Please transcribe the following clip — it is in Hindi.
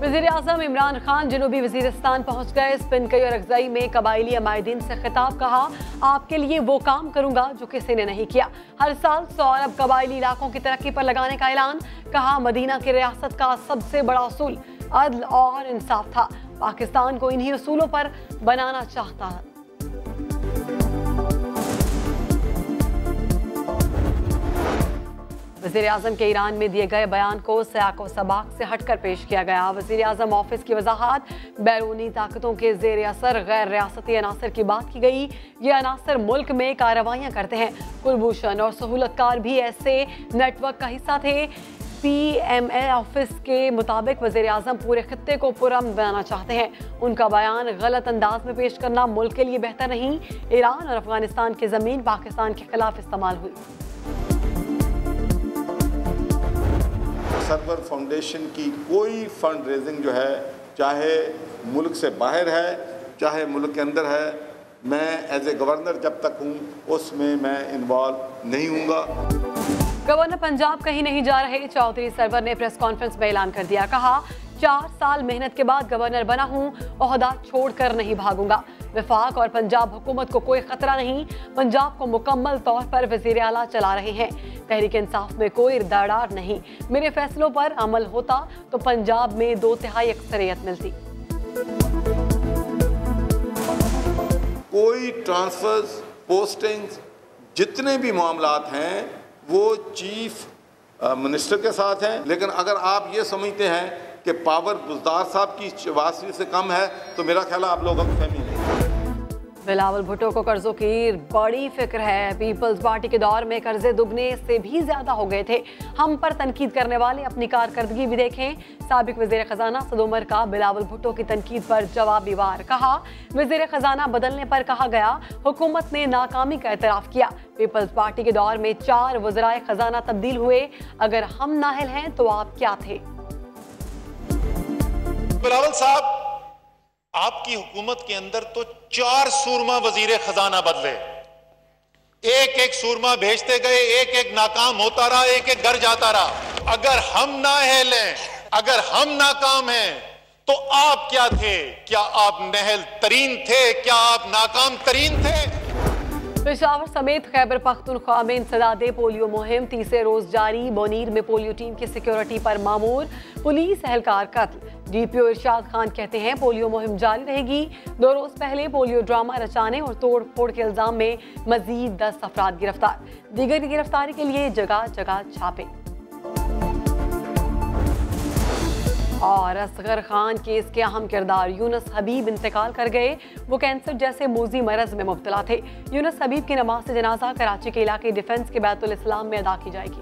वज़ीर-ए-आज़म इमरान खान जनूबी वज़ीरिस्तान पहुँच गए। स्पिनकई और अगज़ई में कबायली अमायदीन से खिताब, कहा आपके लिए वो काम करूँगा जो किसी ने नहीं किया। हर साल 100 अरब कबायली इलाकों की तरक्की पर लगाने का ऐलान। कहा मदीना की रियासत का सबसे बड़ा उसूल अदल और इंसाफ था। पाकिस्तान को इन्हीं उसूलों पर बनाना चाहता है। वज़ीर-ए-आज़म के ईरान में दिए गए बयान को सियाक व सबाक से हटकर पेश किया गया। वज़ीर-ए-आज़म ऑफिस की वजाहत, बैरूनी ताकतों के ज़ेर असर गैर रियासती अनासर की बात की गई। ये अनासर मुल्क में कार्रवाइयाँ करते हैं। कुलभूषण और सहूलतकार भी ऐसे नेटवर्क का हिस्सा थे। PMA ऑफिस के मुताबिक वज़ीर-ए-आज़म पूरे खित्ते को पुरअमन बनाना चाहते हैं। उनका बयान गलत अंदाज में पेश करना मुल्क के लिए बेहतर नहीं। ईरान और अफगानिस्तान की ज़मीन पाकिस्तान के खिलाफ इस्तेमाल हुई। सरवर फाउंडेशन की कोई फंड रेजिंग जो है, चाहे मुल्क से बाहर है चाहे मुल्क के अंदर है, मैं एज ए गवर्नर जब तक हूँ उसमें मैं इन्वॉल्व नहीं हूँगा। गवर्नर पंजाब कहीं नहीं जा रहे। चौधरी सरवर ने प्रेस कॉन्फ्रेंस में ऐलान कर दिया। कहा 4 साल मेहनत के बाद गवर्नर बना हूँ, ओहदा छोड़कर नहीं भागूंगा। वफाक और पंजाब हुकूमत को कोई खतरा नहीं। पंजाब को मुकम्मल तौर पर वज़ीर आला चला रहे हैं। तहरीक इंसाफ में कोई दरार नहीं। मेरे फैसलों पर अमल होता तो पंजाब में 2/3 अक्सरियत मिलती। कोई ट्रांसफर्स, पोस्टिंग्स, जितने भी मामलात हैं वो चीफ मिनिस्टर के साथ हैं। लेकिन अगर आप ये समझते हैं कि पावर बुज़दार साहब की 84 से कम है तो मेरा ख्याल है आप लोग गलतफहमी नहीं। बिलावल भुट्टो को कर्जों की बड़ी फिक्र है। पीपल्स पार्टी के दौर में कर्जे दुगने से भी ज्यादा हो गए थे। हम पर तनकीद करने वाले अपनी कारकर्दगी भी देखें। साबिक वज़ीर खजाना सद उमर का बिलावल भुट्टो की तनकीद पर जवाबी वार। कहा वज़ीर खजाना बदलने पर कहा गया, हुकूमत ने नाकामी का एतराफ़ किया। पीपल्स पार्टी के दौर में 4 वज़राए खजाना तब्दील हुए। अगर हम नाअहल हैं तो आप क्या थे? बिलावल साहब, आपकी हुकूमत के अंदर तो 4 सूरमा वजीर खजाना बदले। एक एक सूरमा भेजते गए, एक एक नाकाम होता रहा, एक एक घर जाता रहा। अगर हम नाअहल हैं, अगर हम नाकाम हैं तो आप क्या थे? क्या आप नाअहल तरीन थे? क्या आप नाकाम तरीन थे? पेशावर समेत खैबर पख्तूनख्वा में इंसदादे पोलियो मुहिम 30 रोज जारी। बोनीर में पोलियो टीम की सिक्योरिटी पर मामूर, पुलिस एहलकार कत्ल। DPO इरशाद खान कहते हैं पोलियो मुहिम जारी रहेगी। 2 रोज पहले पोलियो ड्रामा रचाने और तोड़ फोड़ के इल्जाम में मजीद 10 अफराद गिरफ्तार। दीगर की गिरफ्तारी के लिए जगह जगह छापे। और असगर खान केस के अहम किरदार यूनुस हबीब इंतकाल कर गए। वो कैंसर जैसे मूजी मरज में मुब्तला थे। यूनुस हबीब की नमाज जनाजा कराची के इलाके डिफेंस के बैतुल इस्लाम में अदा की जाएगी।